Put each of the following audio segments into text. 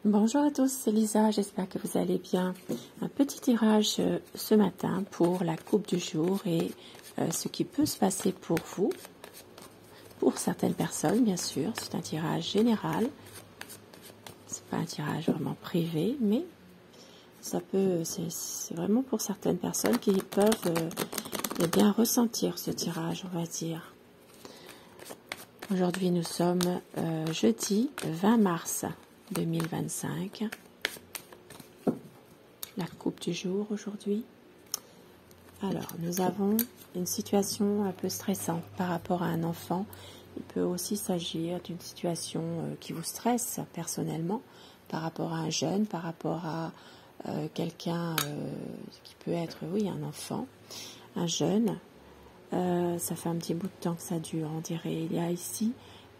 Bonjour à tous, c'est Lisa, j'espère que vous allez bien. Un petit tirage ce matin pour la coupe du jour et ce qui peut se passer pour vous, pour certaines personnes bien sûr. C'est un tirage général, c'est pas un tirage vraiment privé, mais ça peut, c'est vraiment pour certaines personnes qui peuvent bien ressentir ce tirage, on va dire. Aujourd'hui nous sommes jeudi 20 mars 2025. La coupe du jour aujourd'hui. Alors, nous avons une situation un peu stressante par rapport à un enfant. Il peut aussi s'agir d'une situation qui vous stresse personnellement par rapport à un jeune, par rapport à quelqu'un qui peut être, oui, un enfant, un jeune. Ça fait un petit bout de temps que ça dure, on dirait. Il y a ici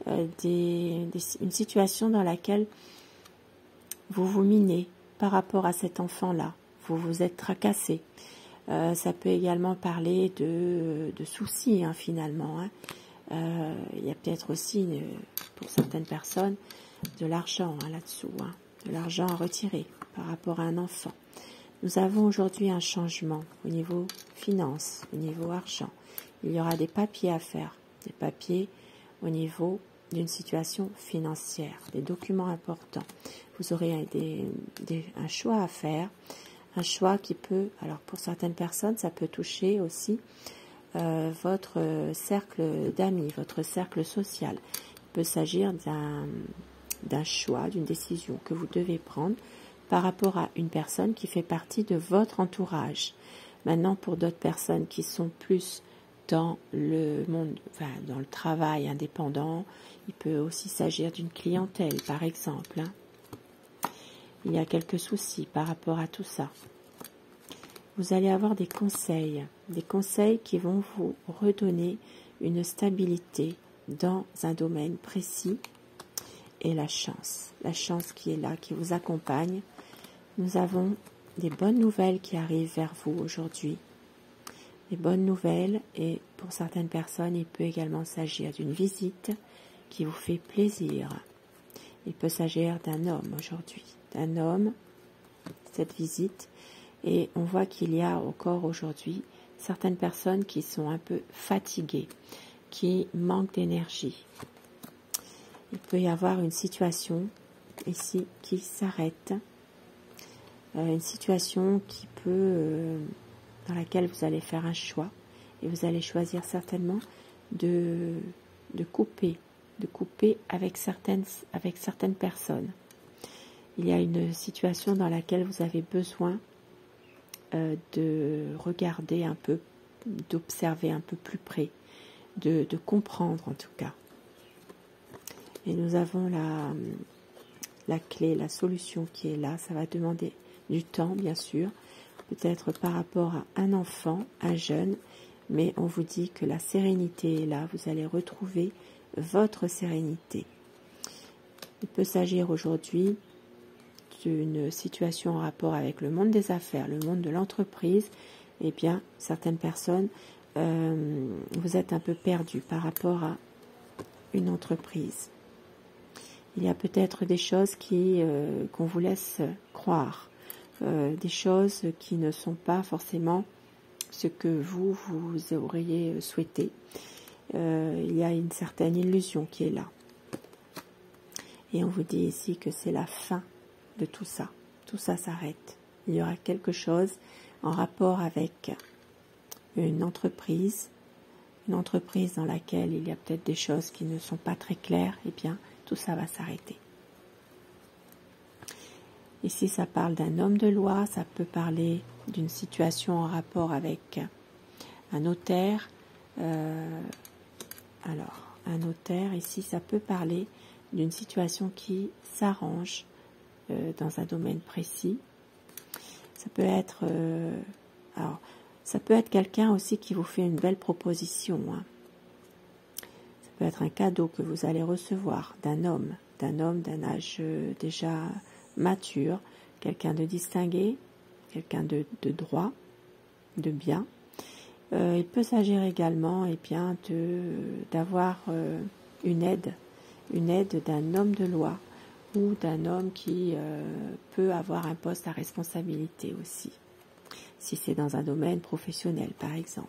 une situation dans laquelle vous vous minez par rapport à cet enfant-là. Vous vous êtes tracassé. Ça peut également parler de soucis, hein, finalement. Hein. Il y a peut-être aussi, pour certaines personnes, de l'argent là-dessous. Hein, de l'argent à retirer par rapport à un enfant. Nous avons aujourd'hui un changement au niveau finance, au niveau argent. Il y aura des papiers à faire, des papiers au niveau d'une situation financière, des documents importants. Vous aurez un choix à faire, un choix qui peut, alors pour certaines personnes, ça peut toucher aussi votre cercle d'amis, votre cercle social. Il peut s'agir d'un choix, d'une décision que vous devez prendre par rapport à une personne qui fait partie de votre entourage. Maintenant, pour d'autres personnes qui sont plus dans le monde, enfin, dans le travail indépendant, il peut aussi s'agir d'une clientèle, par exemple. Hein. Il y a quelques soucis par rapport à tout ça. Vous allez avoir des conseils qui vont vous redonner une stabilité dans un domaine précis et la chance qui est là, qui vous accompagne. Nous avons des bonnes nouvelles qui arrivent vers vous aujourd'hui. Des bonnes nouvelles et pour certaines personnes, il peut également s'agir d'une visite qui vous fait plaisir. Il peut s'agir d'un homme aujourd'hui, d'un homme, cette visite. Et on voit qu'il y a encore aujourd'hui certaines personnes qui sont un peu fatiguées, qui manquent d'énergie. Il peut y avoir une situation ici qui s'arrête, une situation qui peut, dans laquelle vous allez faire un choix et vous allez choisir certainement de couper avec certaines personnes. Il y a une situation dans laquelle vous avez besoin de regarder un peu, d'observer un peu plus près, de comprendre en tout cas. Et nous avons la clé, la solution qui est là. Ça va demander du temps, bien sûr, peut-être par rapport à un enfant, un jeune, mais on vous dit que la sérénité est là. Vous allez retrouver votre sérénité. Il peut s'agir aujourd'hui d'une situation en rapport avec le monde des affaires, le monde de l'entreprise. Eh bien, certaines personnes, vous êtes un peu perdu par rapport à une entreprise. Il y a peut-être des choses qu'on vous laisse croire, des choses qui ne sont pas forcément ce que vous auriez souhaité. Il y a une certaine illusion qui est là. Et on vous dit ici que c'est la fin de tout ça. Tout ça s'arrête. Il y aura quelque chose en rapport avec une entreprise dans laquelle il y a peut-être des choses qui ne sont pas très claires. Eh bien, tout ça va s'arrêter. Ici, ça parle d'un homme de loi, ça peut parler d'une situation en rapport avec un notaire. Alors, un notaire, ici, ça peut parler d'une situation qui s'arrange dans un domaine précis. Ça peut être, ça peut être quelqu'un aussi qui vous fait une belle proposition. Hein. Ça peut être un cadeau que vous allez recevoir d'un homme d'un âge déjà mature, quelqu'un de distingué, quelqu'un de droit, de bien. Il peut s'agir également d'avoir une aide d'un homme de loi ou d'un homme qui peut avoir un poste à responsabilité aussi, si c'est dans un domaine professionnel par exemple.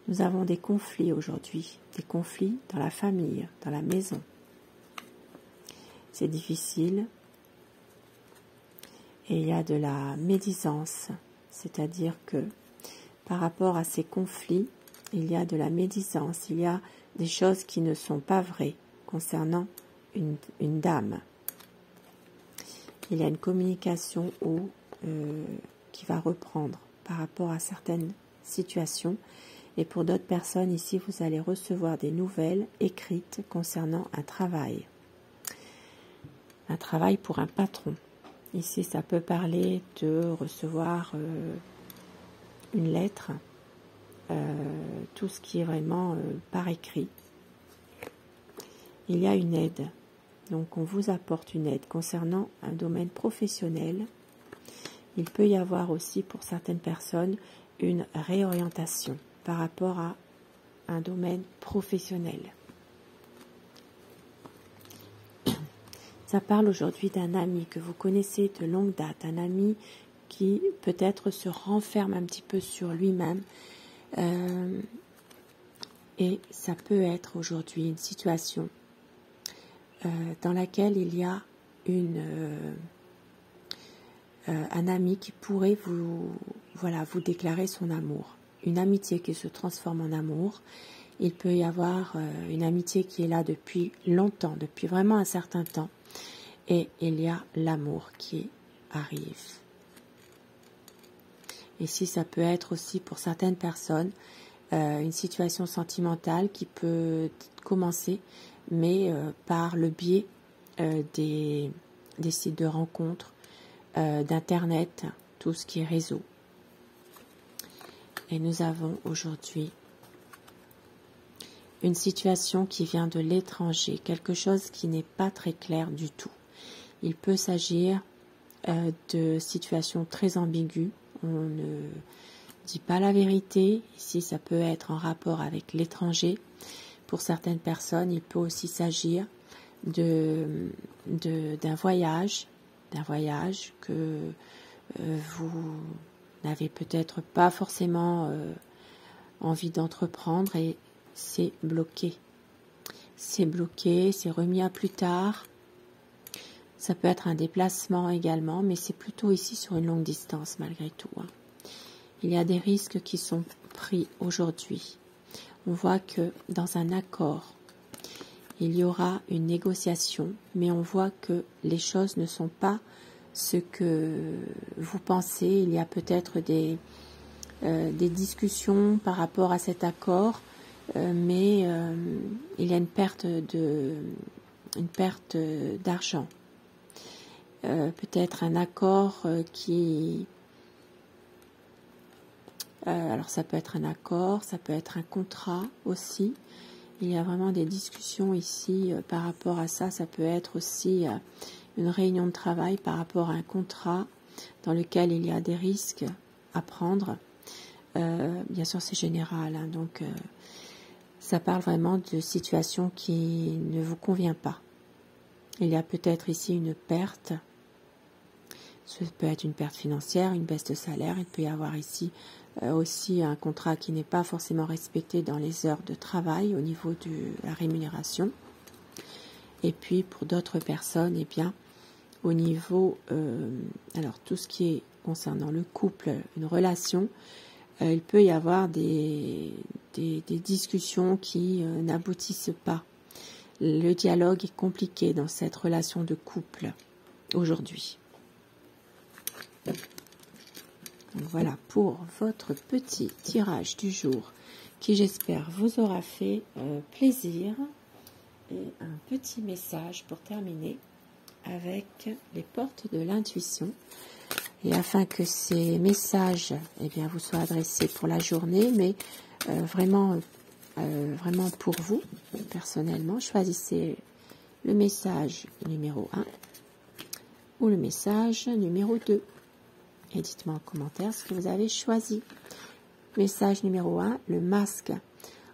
Nous avons des conflits aujourd'hui, des conflits dans la famille, dans la maison. C'est difficile et il y a de la médisance, c'est-à-dire que par rapport à ces conflits, il y a de la médisance, il y a des choses qui ne sont pas vraies concernant une dame. Il y a une communication qui va reprendre par rapport à certaines situations. Et pour d'autres personnes, ici, vous allez recevoir des nouvelles écrites concernant un travail. Un travail pour un patron. Ici, ça peut parler de recevoir une lettre, tout ce qui est vraiment par écrit. Il y a une aide. Donc, on vous apporte une aide concernant un domaine professionnel. Il peut y avoir aussi, pour certaines personnes, une réorientation par rapport à un domaine professionnel. Ça parle aujourd'hui d'un ami que vous connaissez de longue date, un ami qui peut-être se renferme un petit peu sur lui-même. Et ça peut être aujourd'hui une situation dans laquelle il y a un ami qui pourrait vous déclarer son amour. Une amitié qui se transforme en amour. Il peut y avoir une amitié qui est là depuis longtemps, depuis vraiment un certain temps. Et il y a l'amour qui arrive. Ici, ça peut être aussi pour certaines personnes une situation sentimentale qui peut commencer, mais par le biais des sites de rencontres, d'Internet, tout ce qui est réseau. Et nous avons aujourd'hui une situation qui vient de l'étranger, quelque chose qui n'est pas très clair du tout. Il peut s'agir de situations très ambiguës. On ne dit pas la vérité. Ici, ça peut être en rapport avec l'étranger. Pour certaines personnes, il peut aussi s'agir d'un voyage que vous n'avez peut-être pas forcément envie d'entreprendre et c'est bloqué. C'est bloqué, c'est remis à plus tard. Ça peut être un déplacement également, mais c'est plutôt ici sur une longue distance malgré tout. Il y a des risques qui sont pris aujourd'hui. On voit que dans un accord, il y aura une négociation, mais on voit que les choses ne sont pas ce que vous pensez. Il y a peut-être des discussions par rapport à cet accord, mais il y a une perte d'argent. Peut-être un accord alors ça peut être un accord, ça peut être un contrat aussi. Il y a vraiment des discussions ici par rapport à ça. Ça peut être aussi une réunion de travail par rapport à un contrat dans lequel il y a des risques à prendre. Bien sûr, c'est général, donc ça parle vraiment de situations qui ne vous convient pas. Il y a peut-être ici une perte. Ça peut être une perte financière, une baisse de salaire. Il peut y avoir ici aussi un contrat qui n'est pas forcément respecté dans les heures de travail au niveau de la rémunération. Et puis pour d'autres personnes, au niveau, alors tout ce qui est concernant le couple, une relation, il peut y avoir des discussions qui n'aboutissent pas. Le dialogue est compliqué dans cette relation de couple aujourd'hui. Donc voilà pour votre petit tirage du jour qui, j'espère, vous aura fait plaisir. Et un petit message pour terminer avec les portes de l'intuition. Et afin que ces messages vous soient adressés pour la journée, mais vraiment pour vous, personnellement, choisissez le message numéro 1 ou le message numéro 2. Et dites-moi en commentaire ce que vous avez choisi. Message numéro 1, le masque.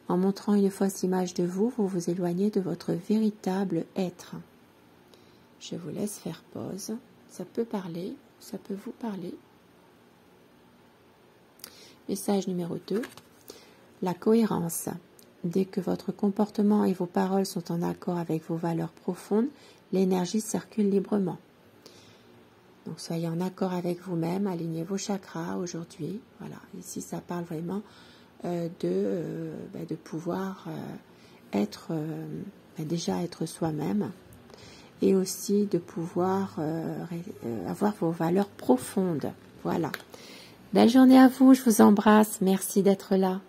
En montrant une fausse image de vous, vous vous éloignez de votre véritable être. Je vous laisse faire pause. Ça peut parler, ça peut vous parler. Message numéro 2. La cohérence. Dès que votre comportement et vos paroles sont en accord avec vos valeurs profondes, l'énergie circule librement. Donc soyez en accord avec vous-même, alignez vos chakras aujourd'hui. Voilà, ici ça parle vraiment de pouvoir déjà être soi-même et aussi de pouvoir avoir vos valeurs profondes. Voilà. Belle journée à vous, je vous embrasse, merci d'être là.